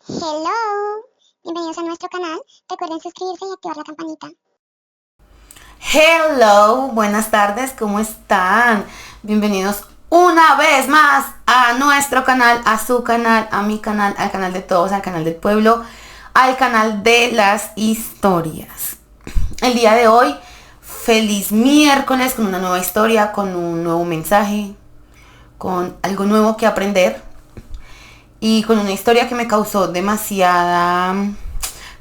Hello, bienvenidos a nuestro canal. Recuerden suscribirse y activar la campanita. Hello, buenas tardes, ¿cómo están? Bienvenidos una vez más a nuestro canal, a su canal, a mi canal, al canal de todos, al canal del pueblo, al canal de las historias. El día de hoy, feliz miércoles con una nueva historia, con un nuevo mensaje, con algo nuevo que aprender y con una historia que me causó demasiada,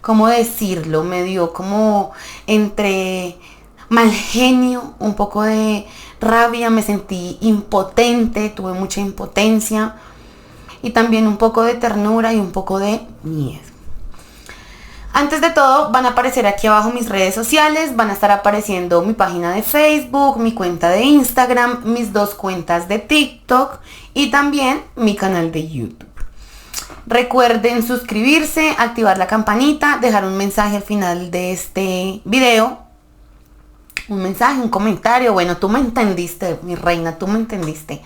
¿cómo decirlo? Me dio como entre mal genio, un poco de rabia, me sentí impotente, tuve mucha impotencia y también un poco de ternura y un poco de miedo. Antes de todo, van a aparecer aquí abajo mis redes sociales, van a estar apareciendo mi página de Facebook, mi cuenta de Instagram, mis 2 cuentas de TikTok y también mi canal de YouTube. Recuerden suscribirse, activar la campanita, dejar un mensaje al final de este video. Un mensaje, un comentario, bueno, tú me entendiste, mi reina, tú me entendiste.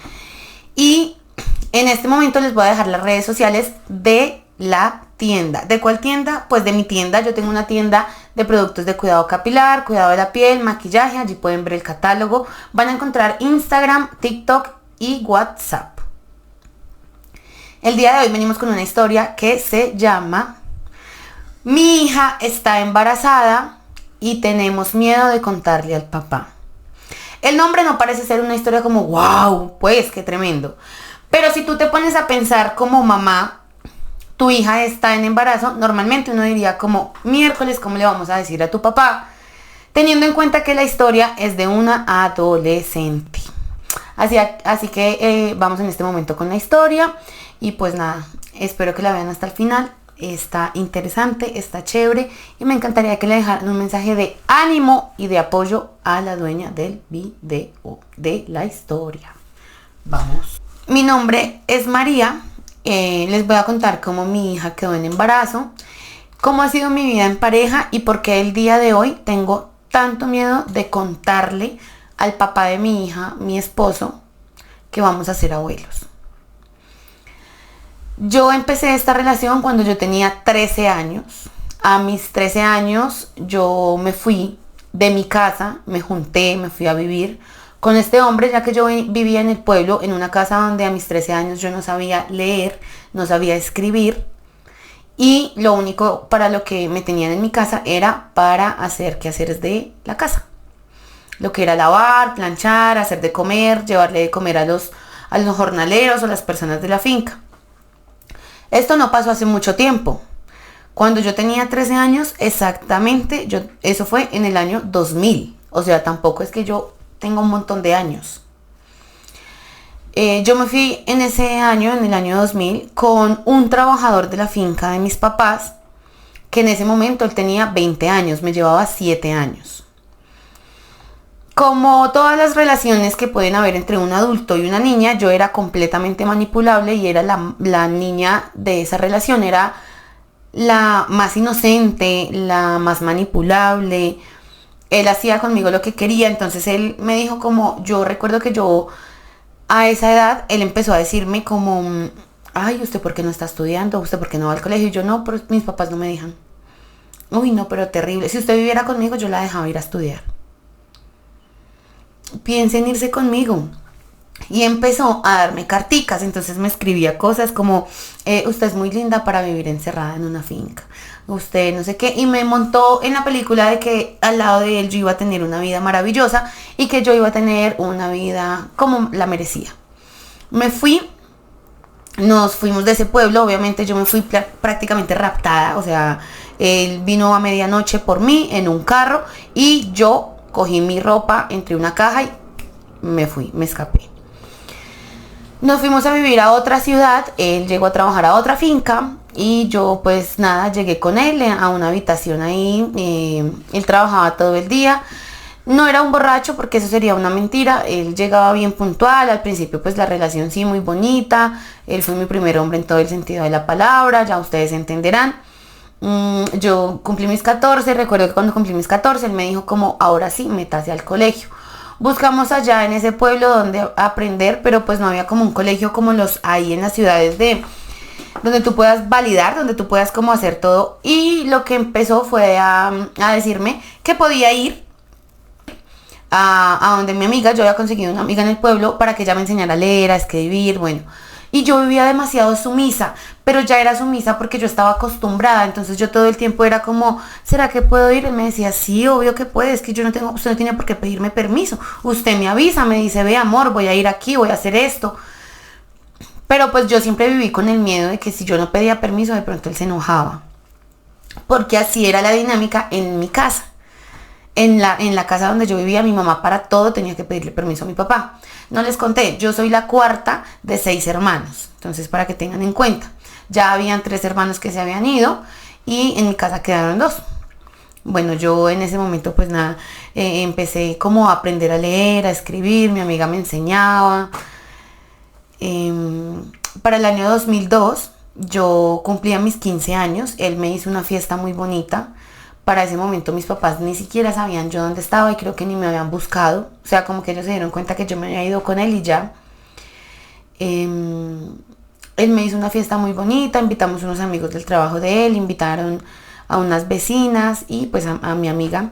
Y en este momento les voy a dejar las redes sociales de la tienda. ¿De cuál tienda? Pues de mi tienda. Yo tengo una tienda de productos de cuidado capilar, cuidado de la piel, maquillaje. Allí pueden ver el catálogo. Van a encontrar Instagram, TikTok y WhatsApp. El día de hoy venimos con una historia que se llama Mi hija está embarazada y tenemos miedo de contarle al papá. El nombre no parece ser una historia como wow, pues qué tremendo. Pero si tú te pones a pensar como mamá, tu hija está en embarazo, normalmente uno diría como miércoles, ¿cómo le vamos a decir a tu papá? Teniendo en cuenta que la historia es de una adolescente. Así que vamos en este momento con la historia. Y pues nada, espero que la vean hasta el final. Está interesante, está chévere. Y me encantaría que le dejaran un mensaje de ánimo y de apoyo a la dueña del video, de la historia. Vamos. Mi nombre es María. Les voy a contar cómo mi hija quedó en embarazo, cómo ha sido mi vida en pareja y por qué el día de hoy tengo tanto miedo de contarle al papá de mi hija, mi esposo, que vamos a ser abuelos. Yo empecé esta relación cuando yo tenía 13 años. A mis 13 años yo me fui de mi casa, me junté, me fui a vivir con este hombre, ya que yo vivía en el pueblo, en una casa donde a mis 13 años yo no sabía leer, no sabía escribir. Y lo único para lo que me tenían en mi casa era para hacer quehaceres de la casa. Lo que era lavar, planchar, hacer de comer, llevarle de comer a los jornaleros o las personas de la finca. Esto no pasó hace mucho tiempo. Cuando yo tenía 13 años, exactamente, eso fue en el año 2000. O sea, tampoco es que yo tenga un montón de años. Yo me fui en ese año, en el año 2000, con un trabajador de la finca de mis papás, que en ese momento él tenía 20 años, me llevaba 7 años. Como todas las relaciones que pueden haber entre un adulto y una niña, yo era completamente manipulable y era la niña de esa relación, era la más inocente, la más manipulable. Él hacía conmigo lo que quería, entonces él me dijo como, yo recuerdo que yo a esa edad, él empezó a decirme como, ay, ¿usted por qué no está estudiando? ¿Usted por qué no va al colegio? Y yo no, pero mis papás no me dejan. Uy, no, pero terrible. Si usted viviera conmigo, yo la dejaba ir a estudiar. Piensa en irse conmigo. Y empezó a darme carticas, entonces me escribía cosas como, usted es muy linda para vivir encerrada en una finca, usted no sé qué, y me montó en la película de que al lado de él yo iba a tener una vida maravillosa y que yo iba a tener una vida como la merecía. Me fui, nos fuimos de ese pueblo, obviamente yo me fui prácticamente raptada, o sea, él vino a medianoche por mí en un carro y yo cogí mi ropa, entré una caja y me fui, me escapé. Nos fuimos a vivir a otra ciudad, él llegó a trabajar a otra finca y yo pues nada, llegué con él a una habitación ahí, él trabajaba todo el día, no era un borracho porque eso sería una mentira, él llegaba bien puntual, al principio pues la relación sí muy bonita, él fue mi primer hombre en todo el sentido de la palabra, ya ustedes entenderán. Yo cumplí mis 14, recuerdo que cuando cumplí mis 14 él me dijo como ahora sí, métase al colegio. Buscamos allá en ese pueblo donde aprender, pero pues no había como un colegio como los hay en las ciudades donde tú puedas validar, donde tú puedas como hacer todo. Y lo que empezó fue a decirme que podía ir a donde mi amiga. Yo había conseguido una amiga en el pueblo para que ella me enseñara a leer, a escribir, bueno. Y yo vivía demasiado sumisa, pero ya era sumisa porque yo estaba acostumbrada. Entonces yo todo el tiempo era como, ¿será que puedo ir? Él me decía, sí, obvio que puedes, que yo no tengo, usted no tiene por qué pedirme permiso. Usted me avisa, me dice, ve amor, voy a ir aquí, voy a hacer esto. Pero pues yo siempre viví con el miedo de que si yo no pedía permiso, de pronto él se enojaba. Porque así era la dinámica en mi casa. En la casa donde yo vivía, mi mamá para todo tenía que pedirle permiso a mi papá. No les conté, yo soy la cuarta de 6 hermanos. Entonces, para que tengan en cuenta, ya habían 3 hermanos que se habían ido y en mi casa quedaron 2. Bueno, yo en ese momento pues nada, empecé como a aprender a leer, a escribir, mi amiga me enseñaba. Para el año 2002 yo cumplía mis 15 años, él me hizo una fiesta muy bonita. Para ese momento mis papás ni siquiera sabían yo dónde estaba y creo que ni me habían buscado. O sea, como que ellos se dieron cuenta que yo me había ido con él y ya. Él me hizo una fiesta muy bonita, invitamos unos amigos del trabajo de él, invitaron a unas vecinas y pues a mi amiga.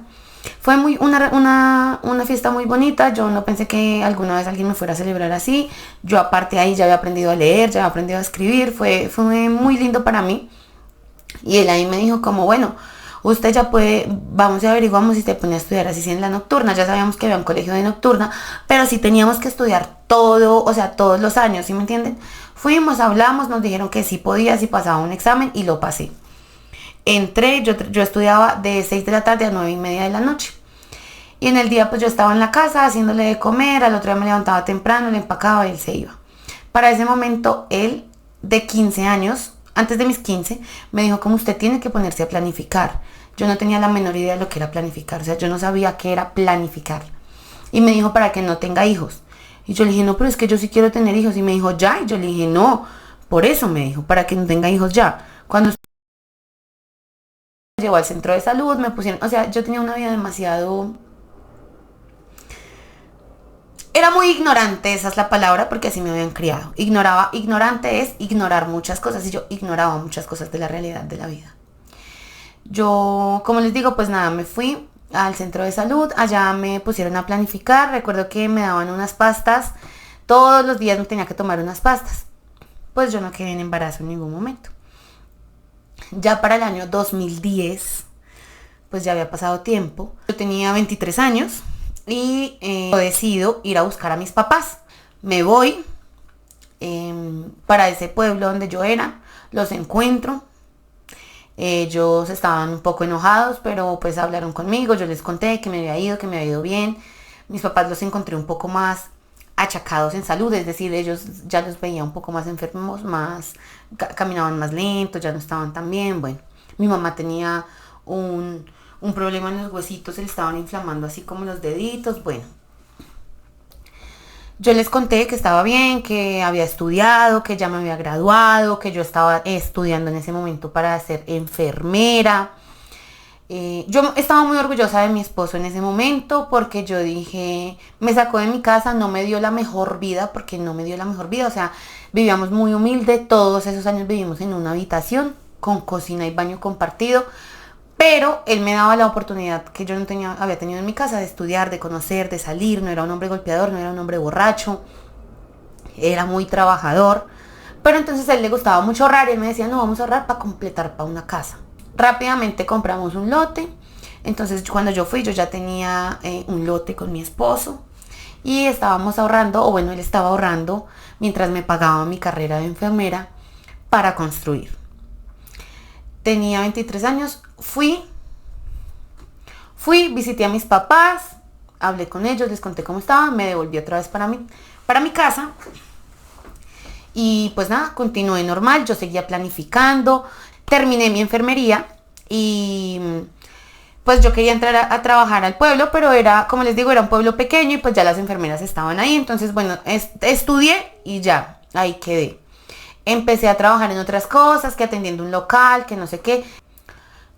Fue una fiesta muy bonita. Yo no pensé que alguna vez alguien me fuera a celebrar así. Yo aparte de ahí ya había aprendido a leer, ya había aprendido a escribir. Fue muy lindo para mí. Y él ahí me dijo como, bueno, usted ya puede, vamos y averiguamos si te pone a estudiar así en la nocturna. Ya sabíamos que había un colegio de nocturna, pero sí teníamos que estudiar todo, o sea, todos los años, ¿sí me entienden? Fuimos, hablamos, nos dijeron que sí podía, si pasaba un examen y lo pasé. Entré, yo estudiaba de 6 de la tarde a 9:30 de la noche. Y en el día pues yo estaba en la casa haciéndole de comer, al otro día me levantaba temprano, le empacaba y él se iba. Para ese momento él, de 15 años, antes de mis 15, me dijo como usted tiene que ponerse a planificar. Yo no tenía la menor idea de lo que era planificar, o sea, yo no sabía qué era planificar. Y me dijo para que no tenga hijos. Y yo le dije, no, pero es que yo sí quiero tener hijos. Y me dijo, ya. Y yo le dije, no, por eso me dijo, para que no tenga hijos ya. Cuando me llevó al centro de salud, me pusieron, o sea, yo tenía una vida demasiado... Era muy ignorante, esa es la palabra, porque así me habían criado. Ignorante es ignorar muchas cosas y yo ignoraba muchas cosas de la realidad de la vida. Yo, como les digo, pues nada, me fui al centro de salud, allá me pusieron a planificar, recuerdo que me daban unas pastas, todos los días me tenía que tomar unas pastas. Pues yo no quedé en embarazo en ningún momento. Ya para el año 2010, pues ya había pasado tiempo, yo tenía 23 años y decido ir a buscar a mis papás. Me voy para ese pueblo donde yo era, los encuentro. Ellos estaban un poco enojados, pero pues hablaron conmigo, yo les conté que me había ido, que me había ido bien. Mis papás los encontré un poco más achacados en salud, es decir, ellos ya los veía un poco más enfermos, caminaban más lentos, ya no estaban tan bien. Bueno, mi mamá tenía un problema en los huesitos, se le estaban inflamando así como los deditos. Bueno, yo les conté que estaba bien, que había estudiado, que ya me había graduado, que yo estaba estudiando en ese momento para ser enfermera. Yo estaba muy orgullosa de mi esposo en ese momento porque yo dije, me sacó de mi casa, no me dio la mejor vida, porque no me dio la mejor vida. O sea, vivíamos muy humilde, todos esos años vivimos en una habitación con cocina y baño compartido. Pero él me daba la oportunidad que yo no había tenido en mi casa de estudiar, de conocer, de salir. No era un hombre golpeador, no era un hombre borracho. Era muy trabajador. Pero entonces a él le gustaba mucho ahorrar y él me decía, no, vamos a ahorrar para completar para una casa. Rápidamente compramos un lote. Entonces cuando yo fui yo ya tenía un lote con mi esposo. Y estábamos ahorrando, o bueno, él estaba ahorrando mientras me pagaba mi carrera de enfermera para construir. Tenía 23 años, fui, visité a mis papás, hablé con ellos, les conté cómo estaba, me devolví otra vez para mi casa. Y pues nada, continué normal, yo seguía planificando, terminé mi enfermería y pues yo quería entrar a trabajar al pueblo, pero era, como les digo, era un pueblo pequeño y pues ya las enfermeras estaban ahí. Entonces, bueno, estudié y ya, ahí quedé. Empecé a trabajar en otras cosas, que atendiendo un local, que no sé qué.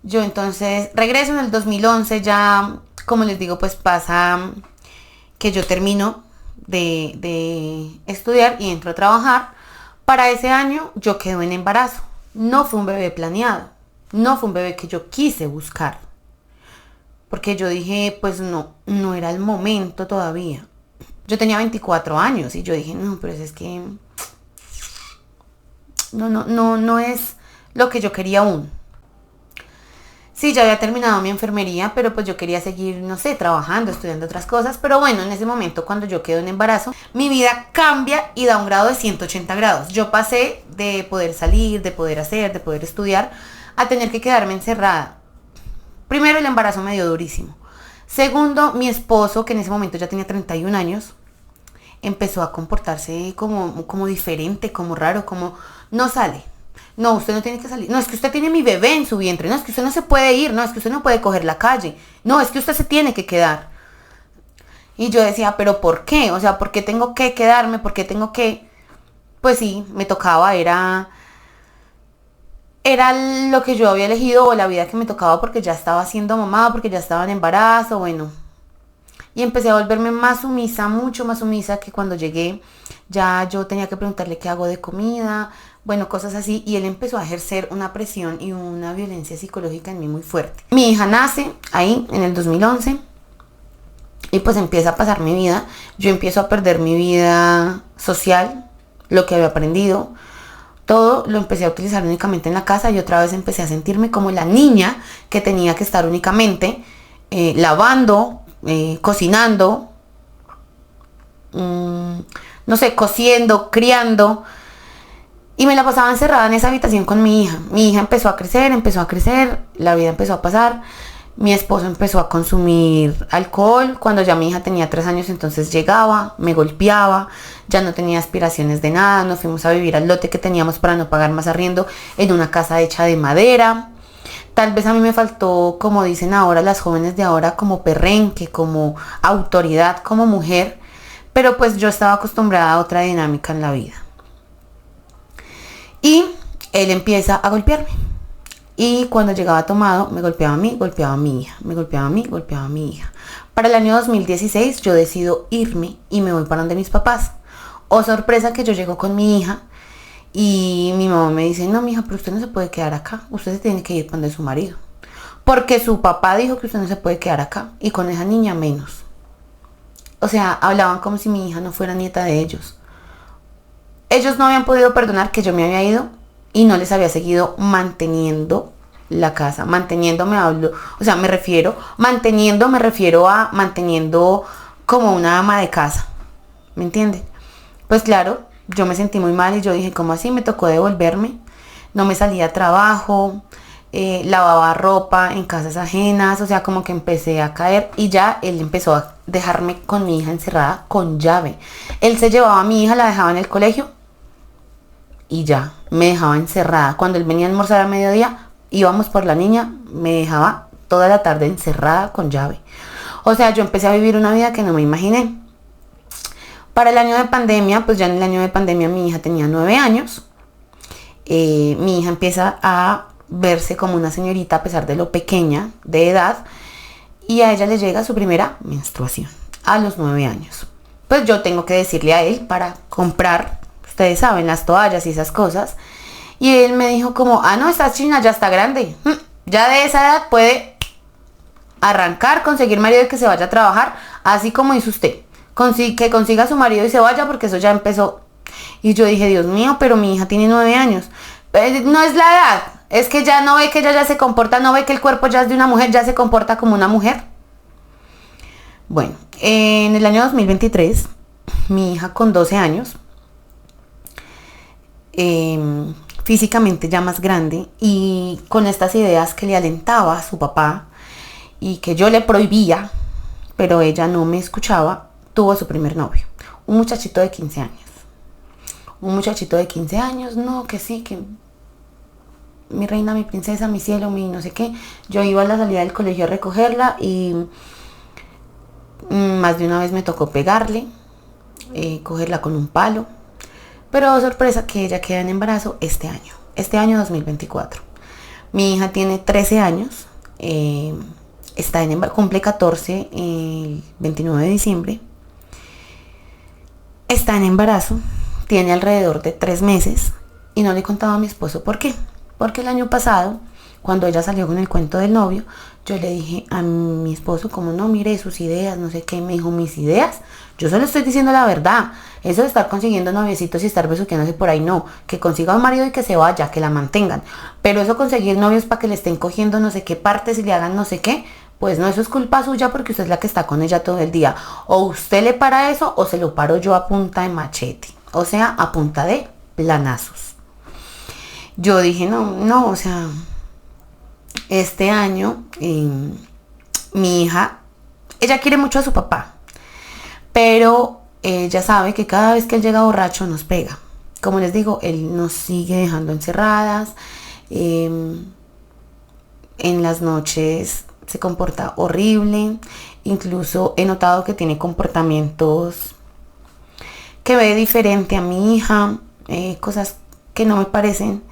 Yo entonces regreso en el 2011, ya, como les digo, pues pasa que yo termino de estudiar y entro a trabajar. Para ese año yo quedé en embarazo. No fue un bebé planeado. No fue un bebé que yo quise buscar. Porque yo dije, pues no era el momento todavía. Yo tenía 24 años y yo dije, no, pero es que no es lo que yo quería aún. Sí, ya había terminado mi enfermería, pero pues yo quería seguir, no sé, trabajando, estudiando otras cosas. Pero bueno, en ese momento cuando yo quedo en embarazo, mi vida cambia y da un grado de 180 grados. Yo pasé de poder salir, de poder hacer, de poder estudiar, a tener que quedarme encerrada. Primero, el embarazo me dio durísimo. Segundo, mi esposo, que en ese momento ya tenía 31 años, empezó a comportarse como diferente, como raro, como no sale. No, usted no tiene que salir. No, es que usted tiene mi bebé en su vientre. No, es que usted no se puede ir. No, es que usted no puede coger la calle. No, es que usted se tiene que quedar. Y yo decía, ¿pero por qué? O sea, ¿por qué tengo que quedarme? ¿Por qué tengo que...? Pues sí, me tocaba, era lo que yo había elegido o la vida que me tocaba porque ya estaba siendo mamá, porque ya estaba en embarazo, bueno. Y empecé a volverme más sumisa, mucho más sumisa, que cuando llegué ya yo tenía que preguntarle qué hago de comida, bueno, cosas así. Y él empezó a ejercer una presión y una violencia psicológica en mí muy fuerte. Mi hija nace ahí en el 2011 y pues empieza a pasar mi vida. Yo empiezo a perder mi vida social, lo que había aprendido. Todo lo empecé a utilizar únicamente en la casa y otra vez empecé a sentirme como la niña que tenía que estar únicamente lavando, cocinando, no sé, cosiendo, criando. Y me la pasaba encerrada en esa habitación con mi hija. Mi hija empezó a crecer, la vida empezó a pasar. Mi esposo empezó a consumir alcohol. Cuando ya mi hija tenía 3 años, entonces llegaba, me golpeaba, ya no tenía aspiraciones de nada. Nos fuimos a vivir al lote que teníamos para no pagar más arriendo en una casa hecha de madera. Tal vez a mí me faltó, como dicen ahora las jóvenes de ahora, como perrenque, como autoridad, como mujer. Pero pues yo estaba acostumbrada a otra dinámica en la vida. Y él empieza a golpearme. Y cuando llegaba tomado, me golpeaba a mí, golpeaba a mi hija. Me golpeaba a mí, golpeaba a mi hija. Para el año 2016 yo decido irme y me voy para donde mis papás. Oh, sorpresa que yo llego con mi hija y mi mamá me dice, no, mija, pero usted no se puede quedar acá. Usted se tiene que ir para donde su marido. Porque su papá dijo que usted no se puede quedar acá. Y con esa niña menos. O sea, hablaban como si mi hija no fuera nieta de ellos. Ellos no habían podido perdonar que yo me había ido y no les había seguido manteniendo la casa. Manteniendo me refiero a manteniendo como una ama de casa. ¿Me entienden? Pues claro, yo me sentí muy mal y yo dije, ¿cómo así? Me tocó devolverme. No me salía a trabajo, lavaba ropa en casas ajenas, o sea, como que empecé a caer y ya él empezó a dejarme con mi hija encerrada con llave. Él se llevaba a mi hija, la dejaba en el colegio y ya, me dejaba encerrada. Cuando él venía a almorzar a mediodía, íbamos por la niña, me dejaba toda la tarde encerrada con llave. O sea, yo empecé a vivir una vida que no me imaginé. Para el año de pandemia, pues ya en el año de pandemia mi hija tenía 9 años. Mi hija empieza a verse como una señorita a pesar de lo pequeña de edad. Y a ella le llega su primera menstruación a los 9 años. Pues yo tengo que decirle a él para comprar, ustedes saben, las toallas y esas cosas. Y él me dijo como, no, esta china ya está grande. Ya de esa edad puede arrancar, conseguir marido y que se vaya a trabajar. Así como hizo usted. Que consiga su marido y se vaya porque eso ya empezó. Y yo dije, Dios mío, pero mi hija tiene 9 años. No es la edad. Es que ya no ve que ella ya se comporta, no ve que el cuerpo ya es de una mujer, ya se comporta como una mujer. Bueno, en el año 2023, mi hija con 12 años, físicamente ya más grande y con estas ideas que le alentaba a su papá y que yo le prohibía, pero ella no me escuchaba, tuvo su primer novio, un muchachito de 15 años. Un muchachito de 15 años, no, que sí, que mi reina, mi princesa, mi cielo, mi no sé qué. Yo iba a la salida del colegio a recogerla y más de una vez me tocó pegarle, cogerla con un palo. Pero sorpresa que ella queda en embarazo este año 2024. Mi hija tiene 13 años, cumple 14 el 29 de diciembre. Está en embarazo, tiene alrededor de 3 meses y no le he contado a mi esposo por qué. Porque el año pasado, cuando ella salió con el cuento del novio, yo le dije a mi esposo, como no, mire sus ideas, no sé qué. Me dijo, mis ideas, yo solo estoy diciendo la verdad. Eso de estar consiguiendo noviecitos y estar besuqueándose por ahí, no. Que consiga un marido y que se vaya, que la mantengan. Pero eso conseguir novios para que le estén cogiendo no sé qué partes y le hagan no sé qué, pues no, eso es culpa suya porque usted es la que está con ella todo el día. O usted le para eso o se lo paro yo a punta de machete. O sea, a punta de planazos. Yo dije, no, o sea, este año mi hija, ella quiere mucho a su papá, pero ella sabe que cada vez que él llega borracho nos pega. Como les digo, él nos sigue dejando encerradas. En las noches se comporta horrible. Incluso he notado que tiene comportamientos que ve diferente a mi hija, cosas que no me parecen.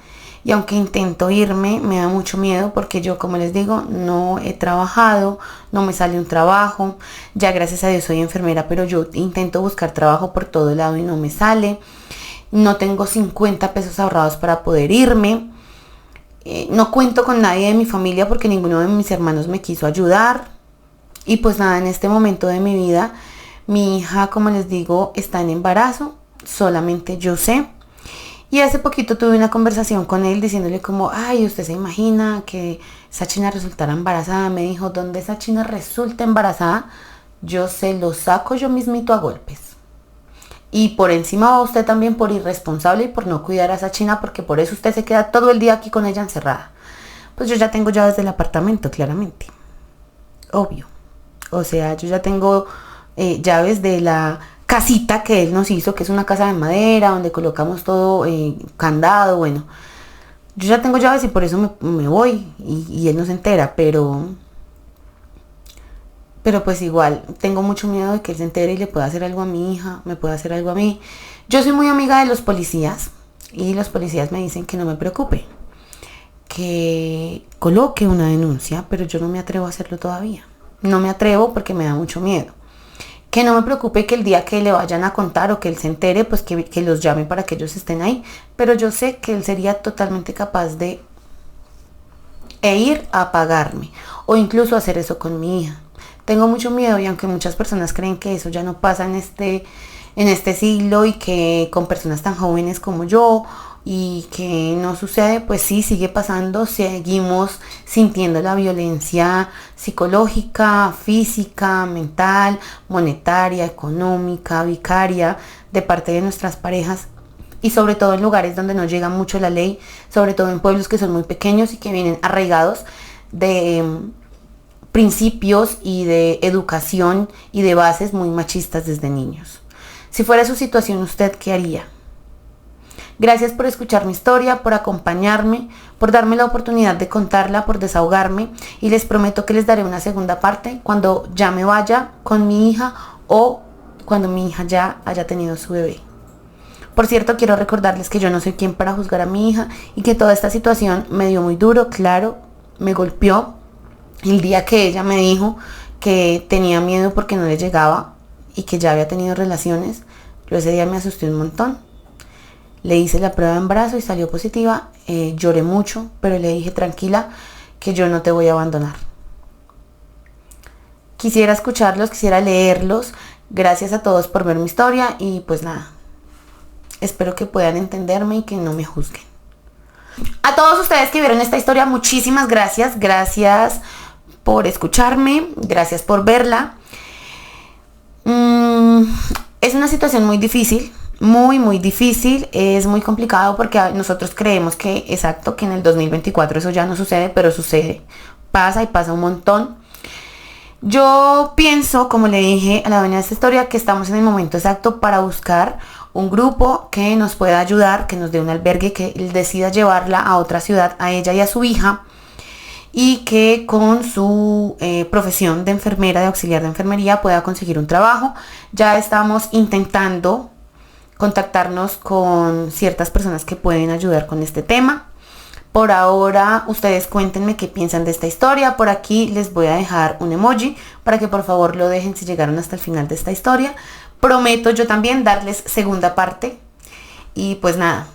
Y aunque intento irme, me da mucho miedo porque yo, como les digo, no he trabajado, no me sale un trabajo. Ya gracias a Dios soy enfermera, pero yo intento buscar trabajo por todo lado y no me sale. No tengo 50 pesos ahorrados para poder irme. No cuento con nadie de mi familia porque ninguno de mis hermanos me quiso ayudar. Y pues nada, en este momento de mi vida, mi hija, como les digo, está en embarazo. Solamente yo sé. Y hace poquito tuve una conversación con él diciéndole como, ay, ¿usted se imagina que esa china resultara embarazada? Me dijo, donde esa china resulta embarazada, yo se lo saco yo mismito a golpes. Y por encima va usted también por irresponsable y por no cuidar a esa china, porque por eso usted se queda todo el día aquí con ella encerrada. Pues yo ya tengo llaves del apartamento, claramente. Obvio. O sea, yo ya tengo llaves de la casita que él nos hizo, que es una casa de madera, donde colocamos todo candado, bueno. Yo ya tengo llaves y por eso me voy y él no se entera, pero pues igual tengo mucho miedo de que él se entere y le pueda hacer algo a mi hija, me pueda hacer algo a mí. Yo soy muy amiga de los policías y los policías me dicen que no me preocupe, que coloque una denuncia, pero yo no me atrevo a hacerlo todavía. No me atrevo porque me da mucho miedo. Que no me preocupe que el día que le vayan a contar o que él se entere, pues que los llame para que ellos estén ahí. Pero yo sé que él sería totalmente capaz de ir a pagarme o incluso hacer eso con mi hija. Tengo mucho miedo y aunque muchas personas creen que eso ya no pasa en este siglo y que con personas tan jóvenes como yo y que no sucede, pues sí, sigue pasando. Seguimos sintiendo la violencia psicológica, física, mental, monetaria, económica, vicaria de parte de nuestras parejas y sobre todo en lugares donde no llega mucho la ley, sobre todo en pueblos que son muy pequeños y que vienen arraigados de principios y de educación y de bases muy machistas desde niños. Si fuera su situación, ¿usted qué haría? Gracias por escuchar mi historia, por acompañarme, por darme la oportunidad de contarla, por desahogarme y les prometo que les daré una segunda parte cuando ya me vaya con mi hija o cuando mi hija ya haya tenido su bebé. Por cierto, quiero recordarles que yo no soy quien para juzgar a mi hija y que toda esta situación me dio muy duro, claro, me golpeó. El día que ella me dijo que tenía miedo porque no le llegaba y que ya había tenido relaciones, yo ese día me asusté un montón. Le hice la prueba de embarazo y salió positiva. Lloré mucho, pero le dije tranquila que yo no te voy a abandonar. Quisiera escucharlos, quisiera leerlos. Gracias a todos por ver mi historia y pues nada. Espero que puedan entenderme y que no me juzguen. A todos ustedes que vieron esta historia, muchísimas gracias. Gracias por escucharme. Gracias por verla. Es una situación muy difícil. Muy difícil, es muy complicado porque nosotros creemos que, exacto, que en el 2024 eso ya no sucede, pero sucede, pasa y pasa un montón. Yo pienso, como le dije a la dueña de esta historia, que estamos en el momento exacto para buscar un grupo que nos pueda ayudar, que nos dé un albergue, que decida llevarla a otra ciudad, a ella y a su hija, y que con su profesión de enfermera, de auxiliar de enfermería, pueda conseguir un trabajo. Ya estamos intentando contactarnos con ciertas personas que pueden ayudar con este tema. Por ahora, ustedes cuéntenme qué piensan de esta historia. Por aquí les voy a dejar un emoji para que por favor lo dejen si llegaron hasta el final de esta historia. Prometo yo también darles segunda parte. Y pues nada,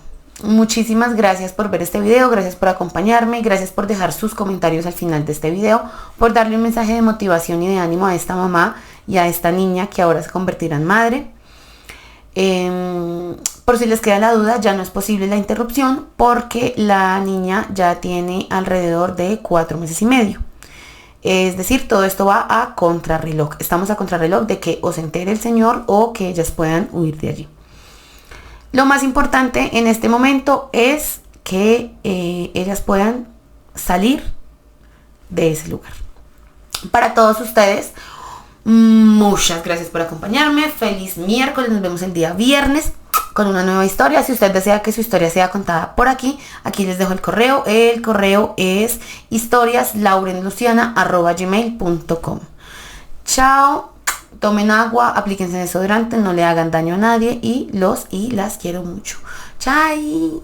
muchísimas gracias por ver este video, gracias por acompañarme, gracias por dejar sus comentarios al final de este video, por darle un mensaje de motivación y de ánimo a esta mamá y a esta niña que ahora se convertirá en madre. Por si les queda la duda, ya no es posible la interrupción porque la niña ya tiene alrededor de 4 meses y medio. Es decir, todo esto va a contrarreloj. Estamos a contrarreloj de que o se entere el señor o que ellas puedan huir de allí. Lo más importante en este momento es que ellas puedan salir de ese lugar. Para todos ustedes, muchas gracias por acompañarme. Feliz miércoles, nos vemos el día viernes con una nueva historia. Si usted desea que su historia sea contada por aquí, aquí les dejo el correo. El correo es historiaslaurenluciana@gmail.com. Chao, tomen agua, aplíquense desodorante, no le hagan daño a nadie y los y las quiero mucho. Chai.